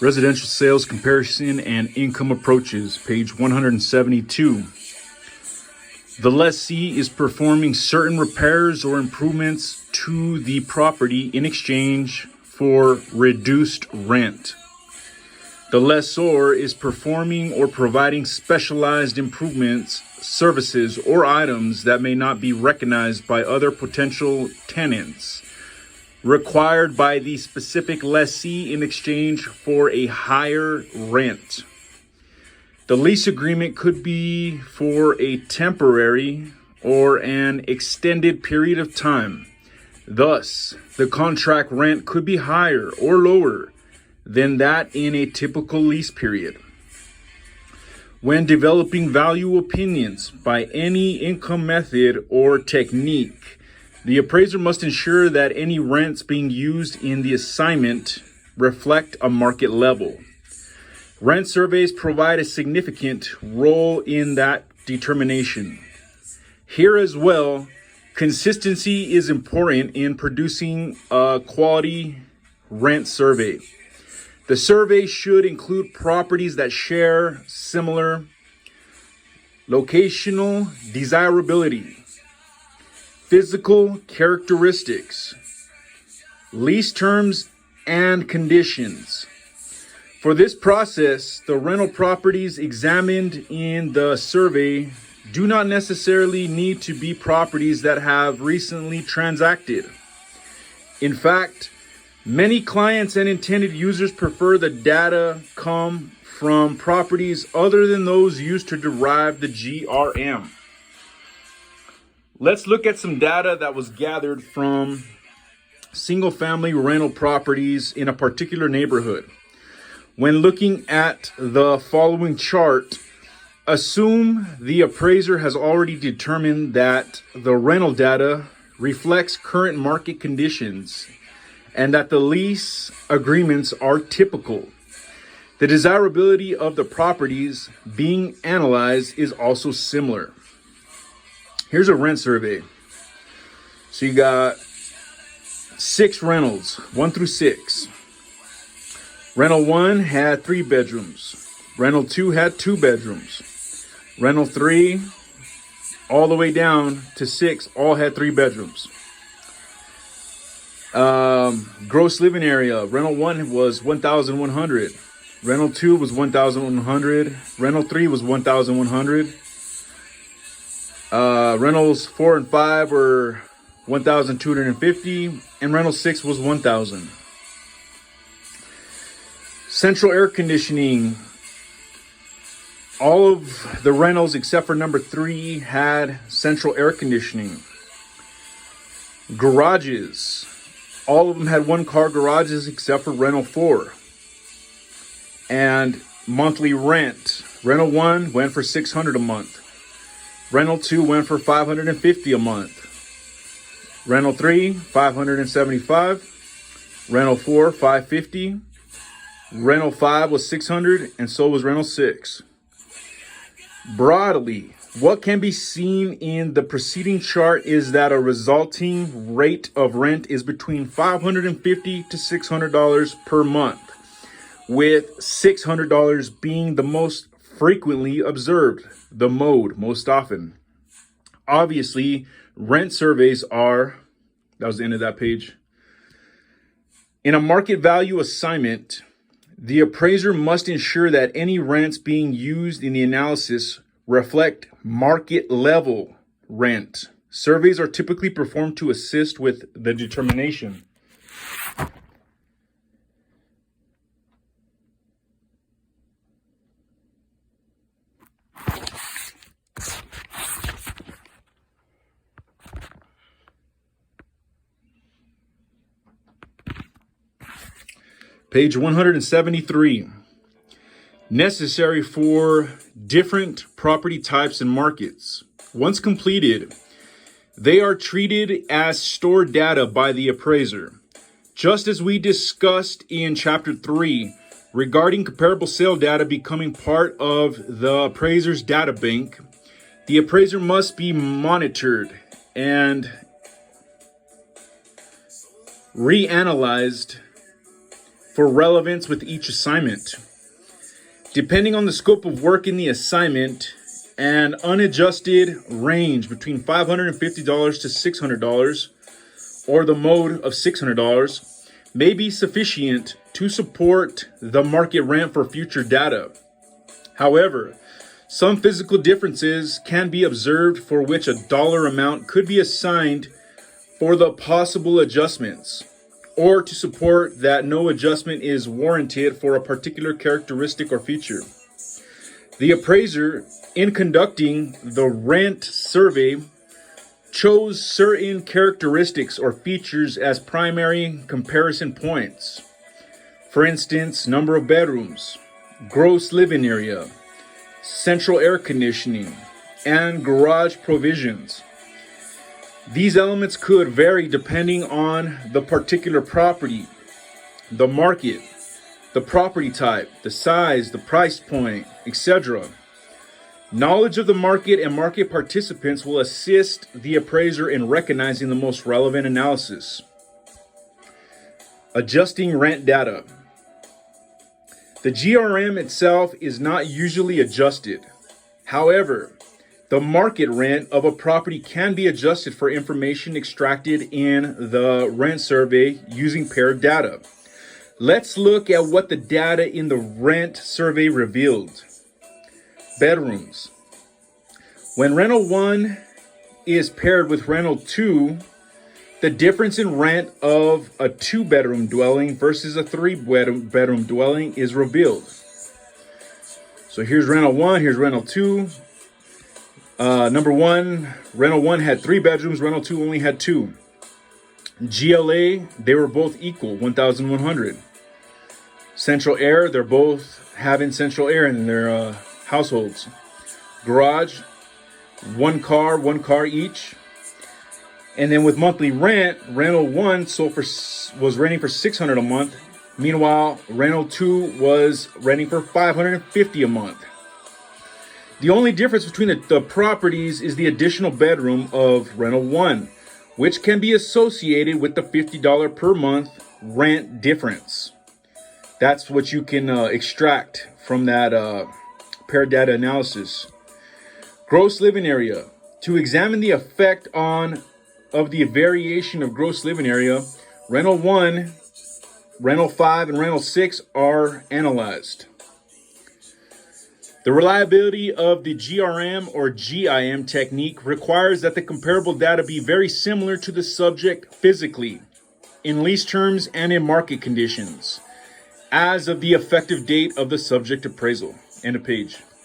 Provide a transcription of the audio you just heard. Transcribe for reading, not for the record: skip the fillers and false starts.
Residential sales comparison and income approaches, page 172. The lessee is performing certain repairs or improvements to the property in exchange for reduced rent. The lessor is performing or providing specialized improvements, services, or items that may not be recognized by other potential tenants, required by the specific lessee in exchange for a higher rent. The lease agreement could be for a temporary or an extended period of time. Thus, the contract rent could be higher or lower than that in a typical lease period. When developing value opinions by any income method or technique, the appraiser must ensure that any rents being used in the assignment reflect a market level. Rent surveys provide a significant role in that determination. Here as well, consistency is important in producing a quality rent survey. The survey should include properties that share similar locational desirability, physical characteristics, lease terms, and conditions. For this process, the rental properties examined in the survey do not necessarily need to be properties that have recently transacted. In fact, many clients and intended users prefer the data come from properties other than those used to derive the GRM. Let's look at some data that was gathered from single-family rental properties in a particular neighborhood. When looking at the following chart, assume the appraiser has already determined that the rental data reflects current market conditions and that the lease agreements are typical. The desirability of the properties being analyzed is also similar. Here's a rent survey. So you got 6 rentals, 1 through 6. Rental 1 had 3 bedrooms. Rental 2 had 2 bedrooms. Rental 3, all the way down to 6, all had 3 bedrooms. Gross living area. Rental 1 was 1,100. Rental 2 was 1,100. Rental 3 was 1,100. Rentals 4 and 5 were 1,250, and rental 6 was 1,000. Central air conditioning. All of the rentals except for number 3 had central air conditioning. Garages. All of them had 1-car garages except for rental 4. And monthly rent. Rental 1 went for $600 a month. Rental 2 went for $550 a month. Rental 3, $575. Rental 4, $550. Rental 5 was $600, and so was rental 6. Broadly, what can be seen in the preceding chart is that a resulting rate of rent is between $550 to $600 per month, with $600 being the most frequently observed, the mode most often. Obviously, rent surveys are, that was the end of that page. In a market value assignment, the appraiser must ensure that any rents being used in the analysis reflect market level rent. Surveys are typically performed to assist with the determination. Page 173. Necessary for different property types and markets. Once completed, they are treated as stored data by the appraiser. Just as we discussed in Chapter 3 regarding comparable sale data becoming part of the appraiser's data bank, the appraiser must be monitored and reanalyzed for relevance with each assignment. Depending on the scope of work in the assignment, an unadjusted range between $550 to $600 or the mode of $600 may be sufficient to support the market rent for future data. However, some physical differences can be observed for which a dollar amount could be assigned for the possible adjustments, or to support that no adjustment is warranted for a particular characteristic or feature. The appraiser, in conducting the rent survey, chose certain characteristics or features as primary comparison points. For instance, number of bedrooms, gross living area, central air conditioning, and garage provisions. These elements could vary depending on the particular property, the market, the property type, the size, the price point, etc. Knowledge of the market and market participants will assist the appraiser in recognizing the most relevant analysis. Adjusting rent data. The GRM itself is not usually adjusted. However, the market rent of a property can be adjusted for information extracted in the rent survey using paired data. Let's look at what the data in the rent survey revealed. Bedrooms. When rental 1 is paired with rental 2, the difference in rent of a 2-bedroom dwelling versus a 3-bedroom dwelling is revealed. So here's rental 1, here's rental 2. Number 1, rental 1 had 3 bedrooms, rental 2 only had 2. GLA, they were both equal, 1,100. Central air, they're both having central air in their households. Garage, one car each. And then with monthly rent, rental 1 was renting for $600 a month. Meanwhile, rental 2 was renting for $550 a month. The only difference between the properties is the additional bedroom of rental 1, which can be associated with the $50 per month rent difference. That's what you can extract from that paired data analysis. Gross living area. To examine the effect of the variation of gross living area, rental 1, rental 5, and rental 6 are analyzed. The reliability of the GRM or GIM technique requires that the comparable data be very similar to the subject physically, in lease terms and in market conditions, as of the effective date of the subject appraisal. End of page.